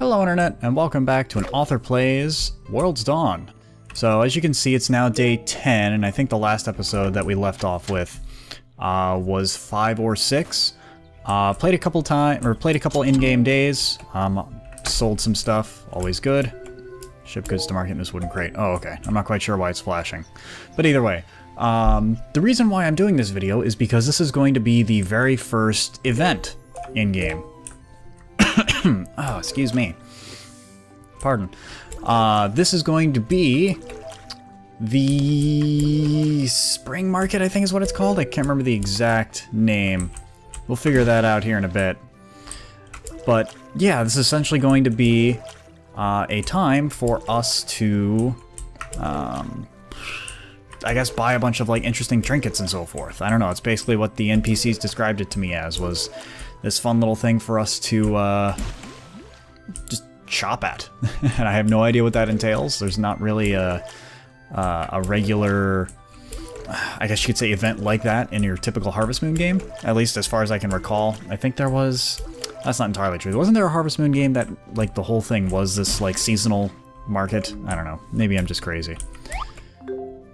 Hello Internet, and welcome back to AnAuthorPlays World's Dawn. So as you can see, it's now day 10, and I think the last episode that we left off with was 5 or 6. Played a couple in-game days, sold some stuff, always good. Ship goods to market in this wooden crate. Oh, okay. I'm not quite sure why it's flashing. But either way, the reason why I'm doing this video is because this is going to be the very first event in-game. Oh, excuse me. Pardon. This is going to be the spring market, I think is what it's called. I can't remember the exact name. We'll figure that out here in a bit. But yeah, this is essentially going to be a time for us to, I guess, buy a bunch of like interesting trinkets and so forth. I don't know. It's basically what the NPCs described it to me as, was this fun little thing for us to just chop at. And I have no idea what that entails. There's not really a regular, I guess you could say, event like that in your typical Harvest Moon game, at least as far as I can recall. I think there was, that's not entirely true. Wasn't there a Harvest Moon game that, like, the whole thing was this, like, seasonal market? I don't know. Maybe I'm just crazy.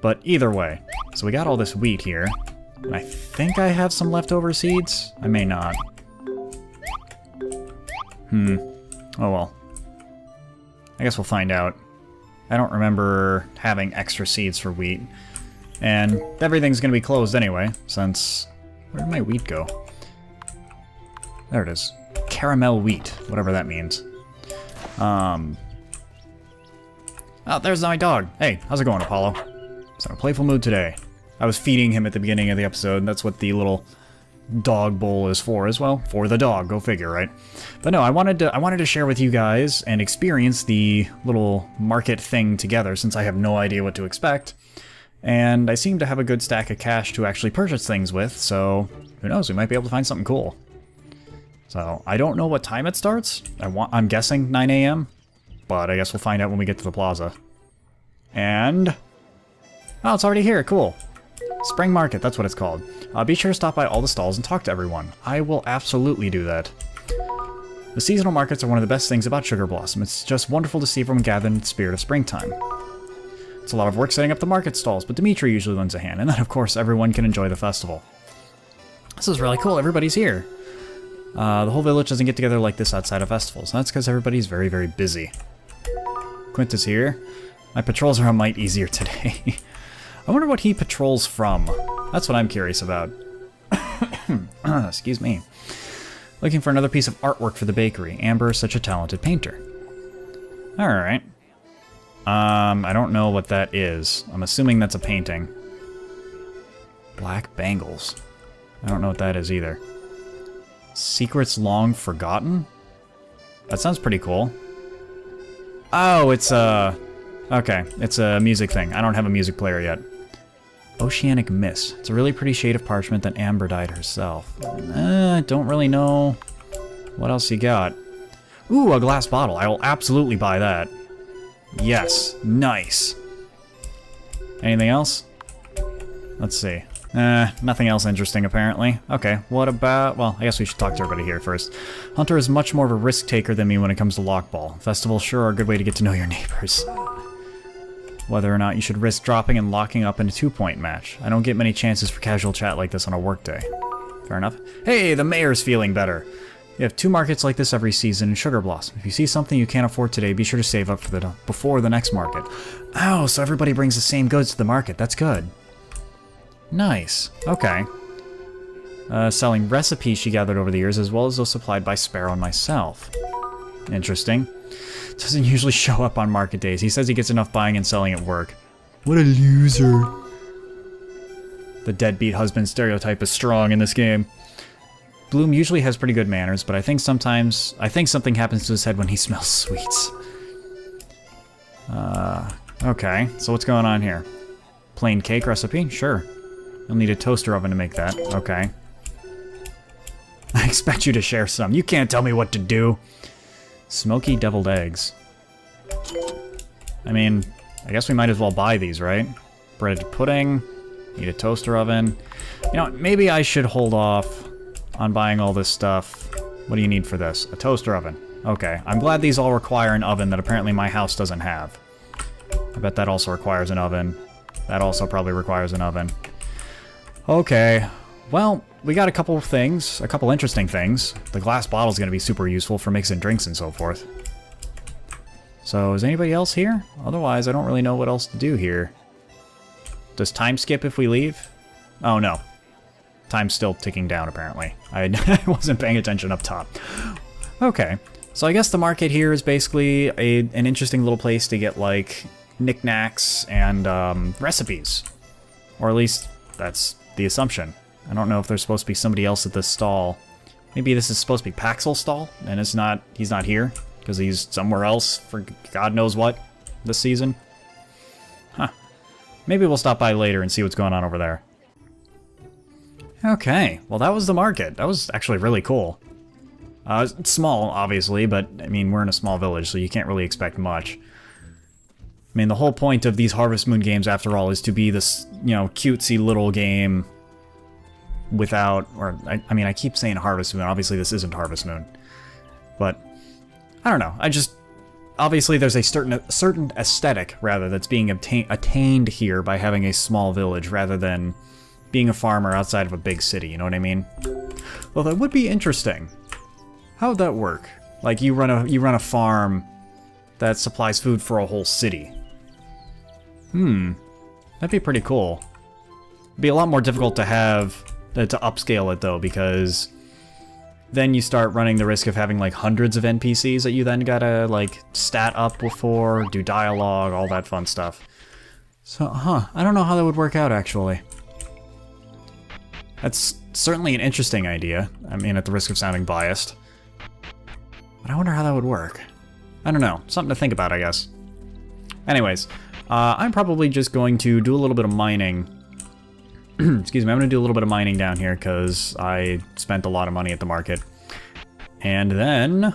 But either way, so we got all this wheat here. And I think I have some leftover seeds. I may not. Oh well. I guess we'll find out. I don't remember having extra seeds for wheat. And everything's gonna be closed anyway, since... Where did my wheat go? There it is. Caramel wheat, whatever that means. Oh, there's my dog. Hey, how's it going, Apollo? He's in a playful mood today. I was feeding him at the beginning of the episode, and that's what the little dog bowl is for as well. For the dog, go figure, right? But no, I wanted to share with you guys and experience the little market thing together, since I have no idea what to expect. And I seem to have a good stack of cash to actually purchase things with, so who knows, we might be able to find something cool. So, I don't know what time it starts. I'm guessing 9 a.m., but I guess we'll find out when we get to the plaza. And... oh, it's already here, cool. Spring Market, that's what it's called. Be sure to stop by all the stalls and talk to everyone. I will absolutely do that. The seasonal markets are one of the best things about Sugar Blossom. It's just wonderful to see everyone gathered in the spirit of springtime. It's a lot of work setting up the market stalls, but Dimitri usually lends a hand, and then of course everyone can enjoy the festival. This is really cool, everybody's here. The whole village doesn't get together like this outside of festivals, and that's because everybody's very, very busy. Quint is here. My patrols are a mite easier today. I wonder what he patrols from. That's what I'm curious about. Excuse me. Looking for another piece of artwork for the bakery. Amber is such a talented painter. Alright. I don't know what that is. I'm assuming that's a painting. Black bangles. I don't know what that is either. Secrets long forgotten? That sounds pretty cool. Oh, it's okay, it's a music thing. I don't have a music player yet. Oceanic Mist. It's a really pretty shade of parchment that Amber dyed herself. Don't really know what else you got. Ooh, a glass bottle. I will absolutely buy that. Yes, nice. Anything else? Let's see. Nothing else interesting apparently. Okay, what about... well, I guess we should talk to everybody here first. Hunter is much more of a risk taker than me when it comes to lockball. Festivals sure are a good way to get to know your neighbors. Whether or not you should risk dropping and locking up in a 2-point match. I don't get many chances for casual chat like this on a workday. Fair enough. Hey, the mayor's feeling better. You have 2 markets like this every season in Sugar Blossom. If you see something you can't afford today, be sure to save up for before the next market. Oh, so everybody brings the same goods to the market. That's good. Nice. Okay. Selling recipes she gathered over the years, as well as those supplied by Sparrow and myself. Interesting. Doesn't usually show up on market days. He says he gets enough buying and selling at work. What a loser. The deadbeat husband stereotype is strong in this game. Bloom usually has pretty good manners, but I think something happens to his head when he smells sweets. Okay, so what's going on here? Plain cake recipe? Sure. You'll need a toaster oven to make that. Okay. I expect you to share some. You can't tell me what to do. Smoky deviled eggs. I mean, I guess we might as well buy these, right? Breaded pudding. Need a toaster oven. You know, maybe I should hold off on buying all this stuff. What do you need for this? A toaster oven. Okay, I'm glad these all require an oven that apparently my house doesn't have. I bet that also requires an oven. That also probably requires an oven. Okay, well, we got a couple of things, a couple interesting things. The glass bottle's gonna be super useful for mixing drinks and so forth. So, is anybody else here? Otherwise, I don't really know what else to do here. Does time skip if we leave? Oh, no. Time's still ticking down, apparently. I wasn't paying attention up top. Okay, so I guess the market here is basically an interesting little place to get, like, knickknacks and recipes. Or at least, that's the assumption. I don't know if there's supposed to be somebody else at this stall. Maybe this is supposed to be Paxel's stall, and he's not here, because he's somewhere else for God knows what this season. Huh. Maybe we'll stop by later and see what's going on over there. Okay, well that was the market. That was actually really cool. It's small, obviously, but I mean, we're in a small village, so you can't really expect much. I mean, the whole point of these Harvest Moon games, after all, is to be this, you know, cutesy little game without, or, I mean, I keep saying Harvest Moon, obviously this isn't Harvest Moon. But, I don't know, obviously there's a certain aesthetic, rather, that's being attained here by having a small village, rather than being a farmer outside of a big city, you know what I mean? Well, that would be interesting. How would that work? Like, you run a farm that supplies food for a whole city. That'd be pretty cool. It'd be a lot more difficult to upscale it, though, because then you start running the risk of having, like, hundreds of NPCs that you then gotta, like, stat up before, do dialogue, all that fun stuff. So, I don't know how that would work out, actually. That's certainly an interesting idea. I mean, at the risk of sounding biased. But I wonder how that would work. I don't know. Something to think about, I guess. Anyways, I'm probably just going to do a little bit of mining. Excuse me, I'm going to do a little bit of mining down here because I spent a lot of money at the market. And then,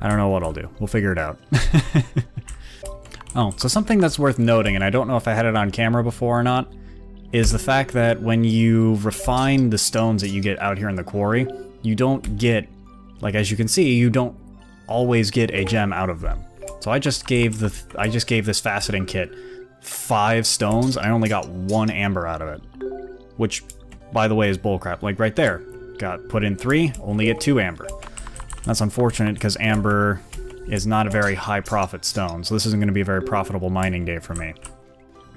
I don't know what I'll do. We'll figure it out. Oh, so something that's worth noting, and I don't know if I had it on camera before or not, is the fact that when you refine the stones that you get out here in the quarry, you don't get, like as you can see, you don't always get a gem out of them. So I just gave this faceting kit 5 stones, and I only got 1 amber out of it. Which, by the way, is bullcrap. Like right there. Got put in 3, only get 2 amber. That's unfortunate because amber is not a very high profit stone, so this isn't going to be a very profitable mining day for me.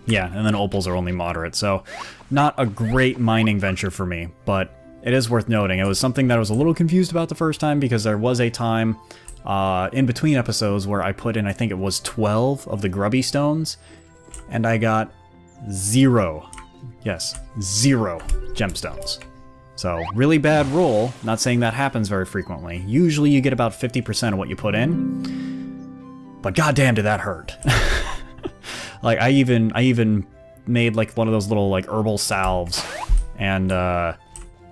Yeah, and then opals are only moderate, so not a great mining venture for me, but it is worth noting. It was something that I was a little confused about the first time because there was a time in between episodes where I put in, I think it was 12 of the grubby stones, and I got 0. Yes, 0 gemstones. So, really bad roll. Not saying that happens very frequently. Usually you get about 50% of what you put in, but goddamn did that hurt. Like, I even made, like, one of those little, like, herbal salves and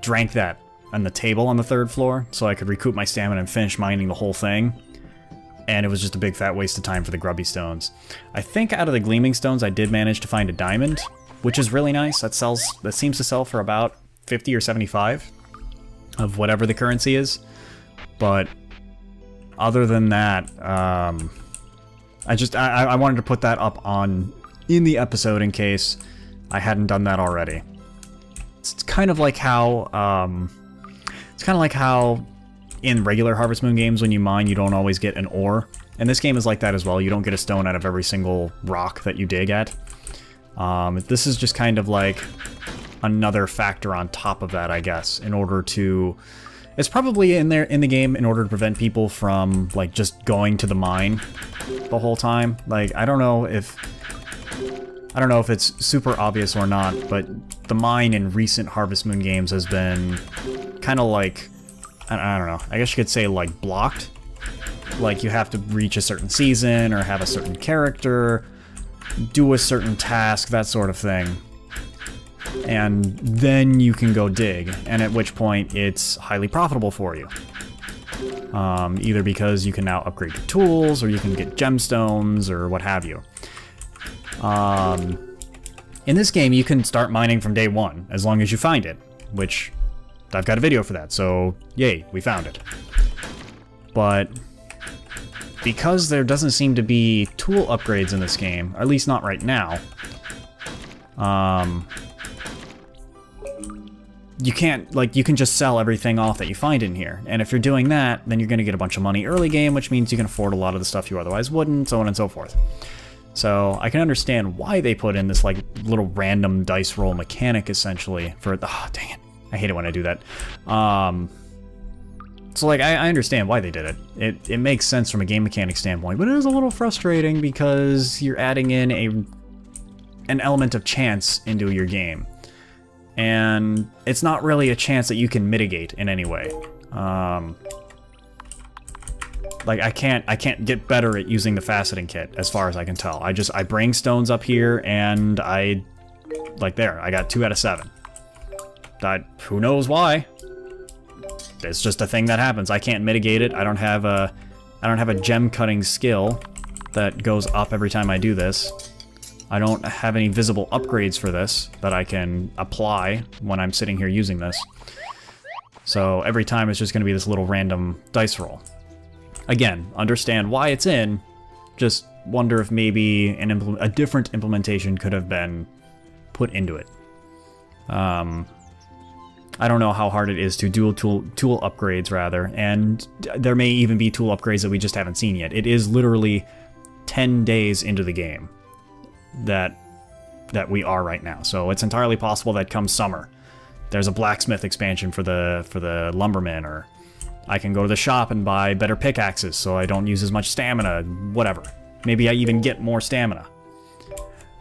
drank that on the table on the 3rd floor so I could recoup my stamina and finish mining the whole thing. And it was just a big fat waste of time for the grubby stones. I think out of the gleaming stones I did manage to find a diamond, which is really nice. That seems to sell for about 50 or 75 of whatever the currency is. But other than that, I wanted to put that up in the episode in case I hadn't done that already. It's kind of like how in regular Harvest Moon games when you mine you don't always get an ore. And this game is like that as well. You don't get a stone out of every single rock that you dig at. This is just kind of like another factor on top of that, I guess, in order to... It's probably in the game in order to prevent people from, like, just going to the mine the whole time. Like, I don't know if it's super obvious or not, but the mine in recent Harvest Moon games has been kind of like, I don't know, I guess you could say, like, blocked. Like, you have to reach a certain season or have a certain character, do a certain task, that sort of thing. And then you can go dig, and at which point it's highly profitable for you. Either because you can now upgrade your tools, or you can get gemstones, or what have you. In this game, you can start mining from day 1, as long as you find it, which I've got a video for that, so yay, we found it. But because there doesn't seem to be tool upgrades in this game, or at least not right now, you can't, like, you can just sell everything off that you find in here. And if you're doing that, then you're going to get a bunch of money early game, which means you can afford a lot of the stuff you otherwise wouldn't, so on and so forth. So I can understand why they put in this, like, little random dice roll mechanic, essentially, for, oh, dang it. I hate it when I do that. So, like, I understand why they did it. It makes sense from a game mechanic standpoint, but it is a little frustrating because you're adding in an element of chance into your game. And it's not really a chance that you can mitigate in any way. Like, I can't get better at using the faceting kit, as far as I can tell. I bring stones up here, and like there, I got 2 out of 7. Who knows why? It's just a thing that happens. I can't mitigate it. I don't have a gem cutting skill that goes up every time I do this. I don't have any visible upgrades for this that I can apply when I'm sitting here using this. So every time it's just going to be this little random dice roll. Again, understand why it's in, just wonder if maybe a different implementation could have been put into it. I don't know how hard it is to do tool upgrades, rather, and there may even be tool upgrades that we just haven't seen yet. It is literally 10 days into the game that we are right now, so it's entirely possible that come summer, there's a blacksmith expansion for the lumberman, or I can go to the shop and buy better pickaxes so I don't use as much stamina, whatever. Maybe I even get more stamina.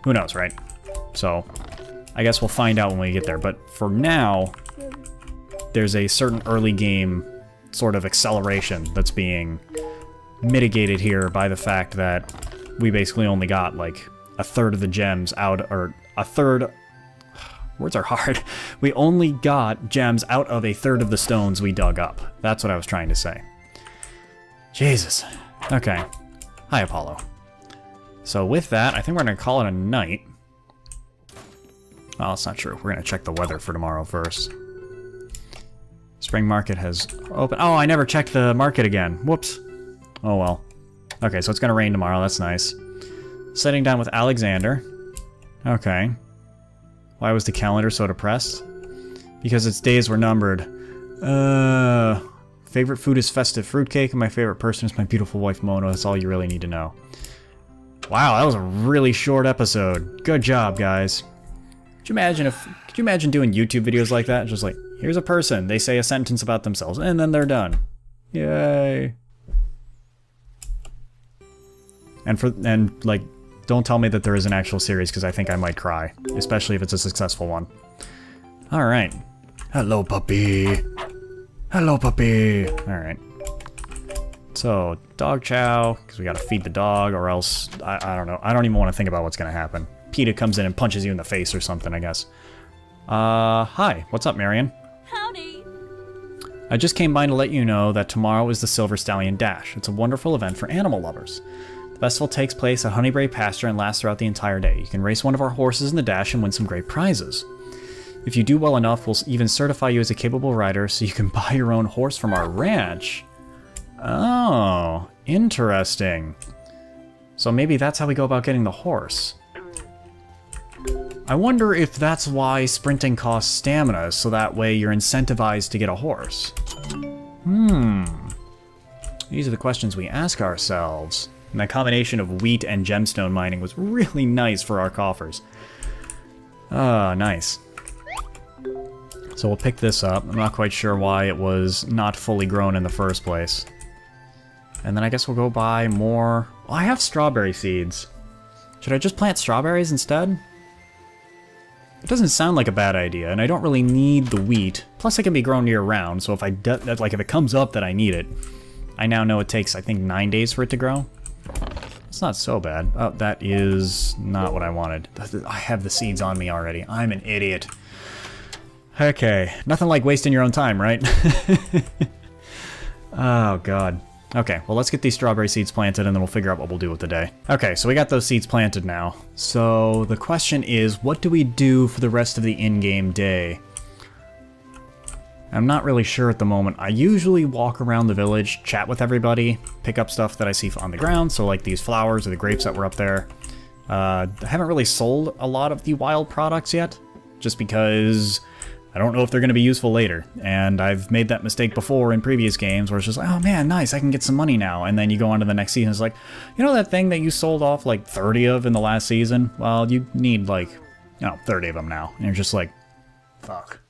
Who knows, right? So, I guess we'll find out when we get there, but for now, there's a certain early game sort of acceleration that's being mitigated here by the fact that we basically only got like a third of the gems out, or a third, words are hard. We only got gems out of a third of the stones we dug up. That's what I was trying to say. Jesus. Okay. Hi, Apollo. So with that, I think we're gonna call it a night. Well, that's not true. We're gonna check the weather for tomorrow first. Spring market has opened. Oh, I never checked the market again. Whoops. Oh well. Okay, so it's gonna rain tomorrow. That's nice. Sitting down with Alexander. Okay. Why was the calendar so depressed? Because its days were numbered. Favorite food is festive fruitcake, and my favorite person is my beautiful wife Mona. That's all you really need to know. Wow, that was a really short episode. Good job, guys. Could you imagine doing YouTube videos like that? Just like, here's a person, they say a sentence about themselves, and then they're done. Yay. And like, don't tell me that there is an actual series, because I think I might cry. Especially if it's a successful one. Alright. Hello, puppy. Hello, puppy. Alright. So, dog chow, because we gotta feed the dog, or else, I don't know. I don't even want to think about what's gonna happen. PETA comes in and punches you in the face or something, I guess. Hi. What's up, Marion? Howdy. I just came by to let you know that tomorrow is the Silver Stallion Dash. It's a wonderful event for animal lovers. The festival takes place at Honeybrae Pasture and lasts throughout the entire day. You can race one of our horses in the dash and win some great prizes. If you do well enough, we'll even certify you as a capable rider so you can buy your own horse from our ranch. Oh, interesting. So maybe that's how we go about getting the horse. I wonder if that's why sprinting costs stamina, so that way you're incentivized to get a horse. These are the questions we ask ourselves. And that combination of wheat and gemstone mining was really nice for our coffers. Ah, nice. So we'll pick this up. I'm not quite sure why it was not fully grown in the first place. And then I guess we'll go buy more... Oh, I have strawberry seeds. Should I just plant strawberries instead? It doesn't sound like a bad idea, and I don't really need the wheat. Plus, it can be grown year-round, so if if it comes up that I need it, I now know it takes, I think, 9 days for it to grow. It's not so bad. Oh, that is not what I wanted. I have the seeds on me already. I'm an idiot. Okay, nothing like wasting your own time, right? Oh, God. Okay, well, let's get these strawberry seeds planted, and then we'll figure out what we'll do with the day. Okay, so we got those seeds planted now. So the question is, what do we do for the rest of the in-game day? I'm not really sure at the moment. I usually walk around the village, chat with everybody, pick up stuff that I see on the ground, so like these flowers or the grapes that were up there. I haven't really sold a lot of the wild products yet, just because I don't know if they're going to be useful later. And I've made that mistake before in previous games where it's just like, oh man, nice, I can get some money now. And then you go on to the next season, it's like, you know that thing that you sold off like 30 of in the last season? Well, you need like, 30 of them now. And you're just like, fuck.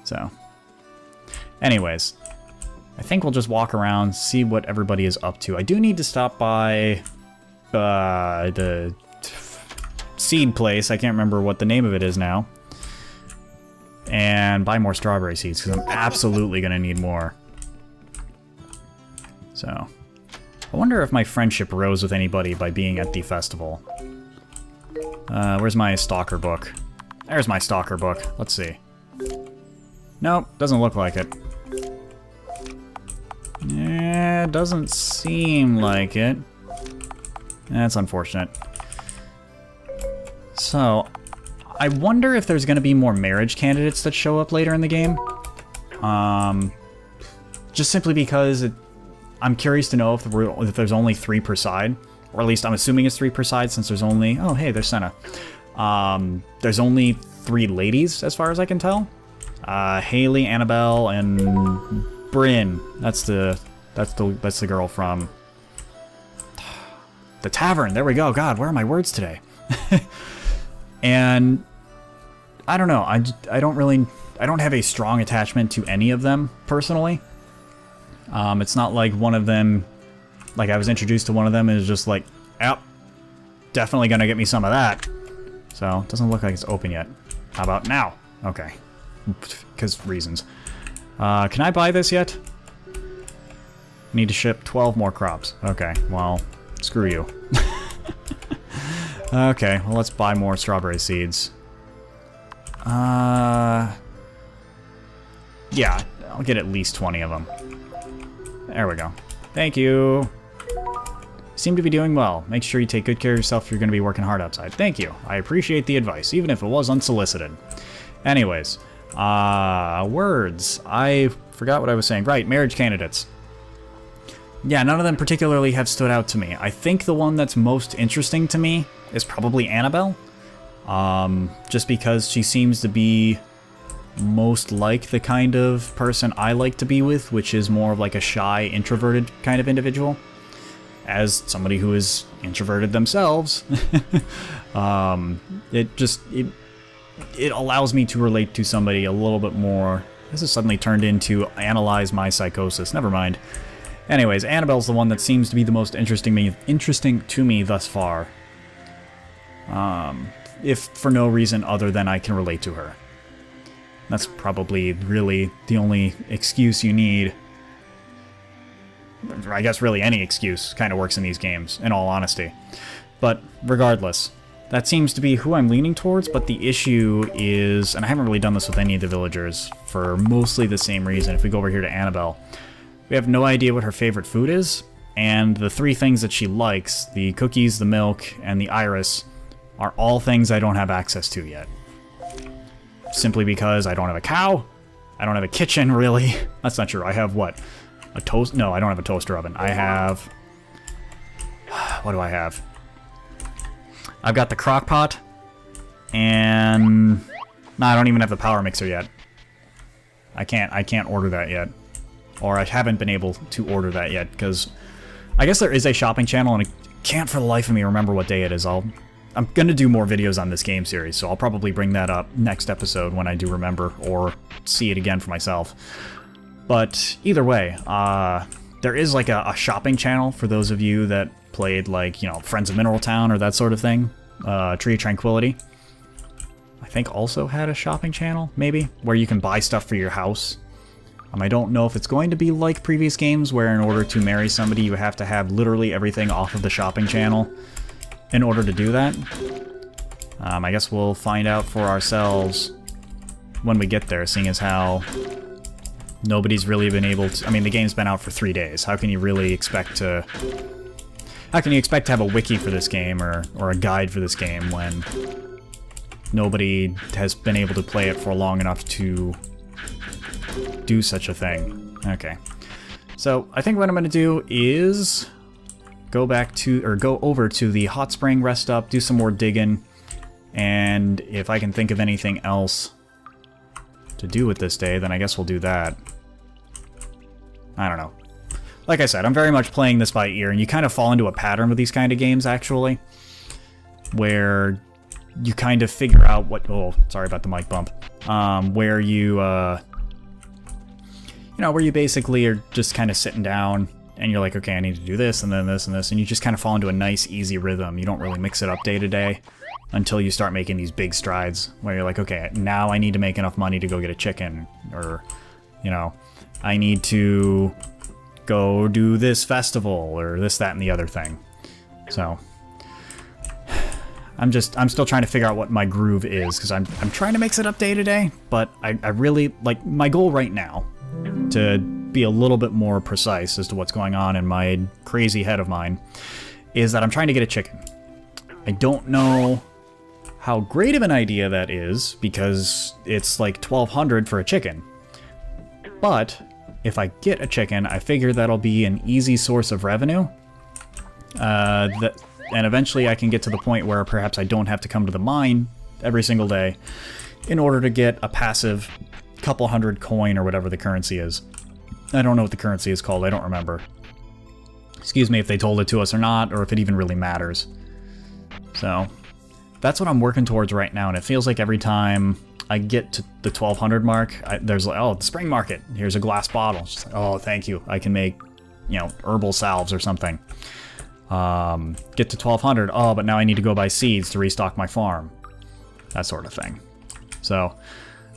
So, anyways, I think we'll just walk around, see what everybody is up to. I do need to stop by the seed place. I can't remember what the name of it is now. And buy more strawberry seeds, because I'm absolutely going to need more. So, I wonder if my friendship rose with anybody by being at the festival. Where's my stalker book? There's my stalker book. Let's see. Nope, doesn't look like it. Yeah, doesn't seem like it. That's unfortunate. So, I wonder if there's going to be more marriage candidates that show up later in the game. Just simply because I'm curious to know if there's only 3 per side. Or at least I'm assuming it's 3 per side since there's only... Oh, hey, there's Senna. There's only 3 ladies as far as I can tell. Haley, Annabelle, and Bryn. That's the girl from the tavern. There we go. God, where are my words today? And I don't know. I don't have a strong attachment to any of them personally. It's not like one of them, like I was introduced to one of them and it's just like, yep, definitely gonna get me some of that. So it doesn't look like it's open yet. How about now? Okay. Because reasons. Can I buy this yet? Need to ship 12 more crops. Okay, well, screw you. Okay, well, let's buy more strawberry seeds. Yeah, I'll get at least 20 of them. There we go. Thank you. Seem to be doing well. Make sure you take good care of yourself if you're going to be working hard outside. Thank you. I appreciate the advice, even if it was unsolicited. Anyways, words. I forgot what I was saying. Right, marriage candidates. Yeah, none of them particularly have stood out to me. I think the one that's most interesting to me is probably Annabelle. Just because she seems to be most like the kind of person I like to be with, which is more of like a shy, introverted kind of individual. As somebody who is introverted themselves, it allows me to relate to somebody a little bit more. This has suddenly turned into analyze my psychosis. Never mind. Anyways, Annabelle's the one that seems to be the most interesting to me thus far. If for no reason other than I can relate to her. That's probably really the only excuse you need. I guess really any excuse kind of works in these games, in all honesty. But regardless, that seems to be who I'm leaning towards, but the issue is, and I haven't really done this with any of the villagers for mostly the same reason. If we go over here to Annabelle, we have no idea what her favorite food is, and the 3 things that she likes, the cookies, the milk, and the iris, are all things I don't have access to yet. Simply because I don't have a cow, I don't have a kitchen, really. That's not true. I have what? A toast? No, I don't have a toaster oven. I have... What do I have? I've got the crock pot, and... No, I don't even have the power mixer yet. I can't order that yet. Or I haven't been able to order that yet, because... I guess there is a shopping channel, and I can't for the life of me remember what day it is. I'm gonna do more videos on this game series, so I'll probably bring that up next episode when I do remember, or see it again for myself. But either way, there is like a shopping channel for those of you that played like, Friends of Mineral Town or that sort of thing. Tree of Tranquility. I think also had a shopping channel, maybe, where you can buy stuff for your house. I don't know if it's going to be like previous games where in order to marry somebody you have to have literally everything off of the shopping channel in order to do that. I guess we'll find out for ourselves when we get there, seeing as how nobody's really been able to... the game's been out for 3 days. How can you really expect to... How can you expect to have a wiki for this game or a guide for this game when nobody has been able to play it for long enough to do such a thing. Okay. So I think what I'm going to do is go over to the hot spring, rest up, do some more digging, and if I can think of anything else to do with this day, then I guess we'll do that. I don't know. Like I said, I'm very much playing this by ear, and you kind of fall into a pattern with these kind of games, actually, where you kind of figure out what... Oh, sorry about the mic bump. Where you, where you basically are just kind of sitting down, and you're like, okay, I need to do this, and then this, and this, and you just kind of fall into a nice, easy rhythm. You don't really mix it up day to day until you start making these big strides, where you're like, okay, now I need to make enough money to go get a chicken, or, I need to go do this festival, or this, that, and the other thing. So, I'm still trying to figure out what my groove is, because I'm trying to mix it up day to day, but I really, like, my goal right now, to be a little bit more precise as to what's going on in my crazy head of mine, is that I'm trying to get a chicken. I don't know how great of an idea that is, because it's like $1,200 for a chicken. But if I get a chicken, I figure that'll be an easy source of revenue. And eventually I can get to the point where perhaps I don't have to come to the mine every single day in order to get a passive couple hundred coin or whatever the currency is. I don't know what the currency is called, I don't remember. Excuse me if they told it to us or not, or if it even really matters. So, that's what I'm working towards right now, and it feels like every time I get to the 1200 mark, there's like, oh, the spring market, here's a glass bottle. It's just like, oh, thank you, I can make, herbal salves or something. Get to 1200, oh, but now I need to go buy seeds to restock my farm. That sort of thing. So,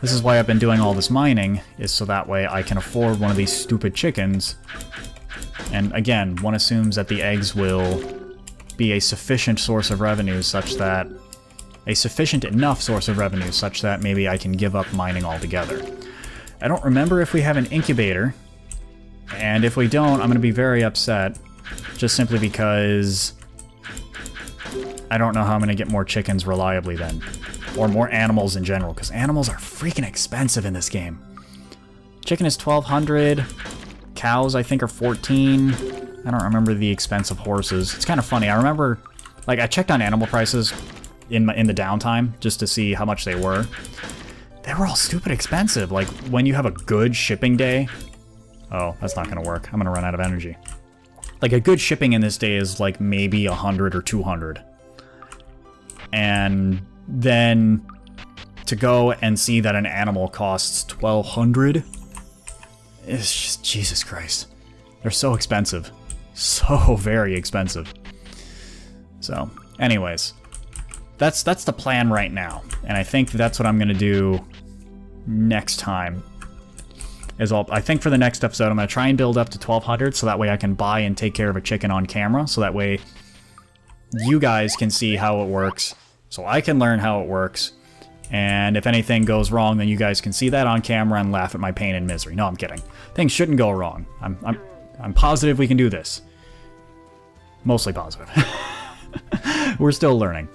this is why I've been doing all this mining, is so that way I can afford one of these stupid chickens. And again, one assumes that the eggs will be a sufficient source of revenue such that... a sufficient enough source of revenue such that maybe I can give up mining altogether. I don't remember if we have an incubator, and if we don't, I'm going to be very upset, just simply because I don't know how I'm going to get more chickens reliably then, or more animals in general, because animals are freaking expensive in this game. Chicken is 1,200, cows I think are 14, I don't remember the expense of horses. It's kind of funny, I remember, like, I checked on animal prices in the downtime, just to see how much they were. They were all stupid expensive. Like, when you have a good shipping day... Oh, that's not gonna work. I'm gonna run out of energy. Like, a good shipping in this day is, like, maybe 100 or 200. And then to go and see that an animal costs 1,200... It's just... Jesus Christ. They're so expensive. So very expensive. So, anyways... That's the plan right now, and I think that's what I'm gonna do next time. I think for the next episode, I'm gonna try and build up to 1,200, so that way I can buy and take care of a chicken on camera, so that way you guys can see how it works, so I can learn how it works, and if anything goes wrong, then you guys can see that on camera and laugh at my pain and misery. No, I'm kidding. Things shouldn't go wrong. I'm positive we can do this. Mostly positive. We're still learning.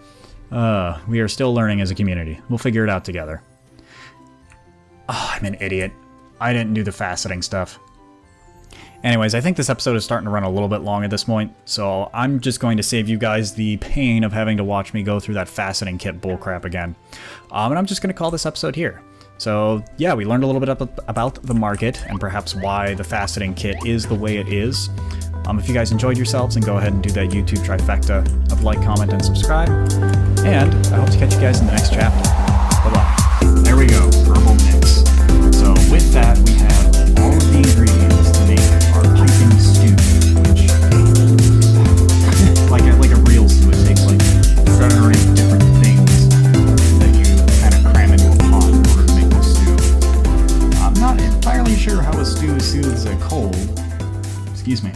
We are still learning as a community. We'll figure it out together. Oh, I'm an idiot. I didn't do the faceting stuff. Anyways, I think this episode is starting to run a little bit long at this point, so I'm just going to save you guys the pain of having to watch me go through that faceting kit bullcrap again. And I'm just going to call this episode here. So, yeah, we learned a little bit about the market, and perhaps why the faceting kit is the way it is. If you guys enjoyed yourselves, then go ahead and do that YouTube trifecta of like, comment, and subscribe. And I hope to catch you guys in the next chapter. Bye-bye. There we go, herbal mix. So with that, we have all of the ingredients to make our piping stew, which, like a real stew, it takes like 7 or 8 different things that you kind of cram into a pot in order to make the stew. I'm not entirely sure how a stew soothes a cold. Excuse me.